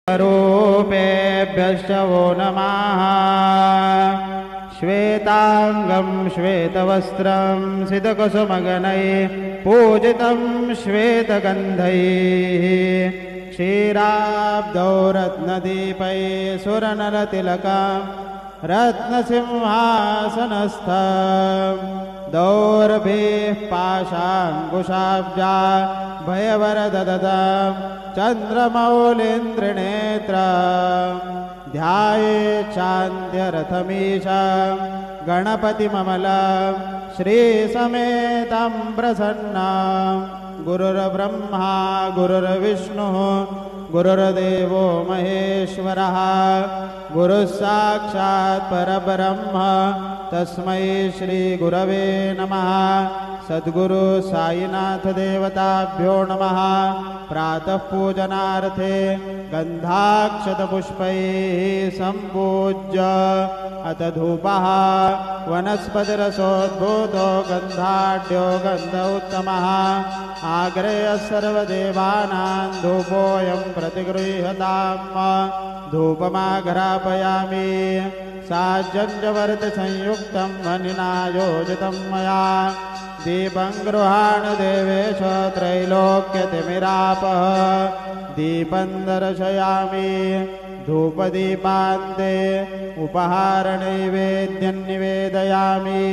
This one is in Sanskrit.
रूपेभ्यश्च वो नमः। श्वेतांगं श्वेतवस्त्रं सितकुसुमगणैः पूजितं श्वेतगन्धैः क्षीराब्धौ रत्नदीपैः सुरनरतिलकं रत्नसिंहासनस्थं दौर्भिः पाशाङ्कुशाब्जा भयवरददतं चन्द्रमौलीन्द्रनेत्रं ध्यायेत् शान्त्यरथमीशं गणपतिममलं श्रीसमेतं प्रसन्नं गुरुर्ब्रह्मा गुरुर्विष्णुः गुरुर्देवो महेश्वरः गुरुः साक्षात् परब्रह्म तस्मै श्रीगुरवे नमः। सद्गुरु साईनाथ देवताभ्यो नमः। प्रातः पूजनार्थे गन्धाक्षतपुष्पैः सम्पूज्य अथ धूपः वनस्पतिरसोद्भूतो गन्धाढ्यो गन्ध उत्तमः आग्रेयः सर्वदेवानां धूपोऽयं प्रतिगृह्यताम्। धूपमाघ्रापयामि साज्जंजवर्तसंयुक्तं वह्निना योजितं मया दीपं गृहाण देवेश त्रैलोक्यतिमिरापः दीपं दर्शयामि धूपदीपान्ते उपहारनैवेद्यं निवेदयामि।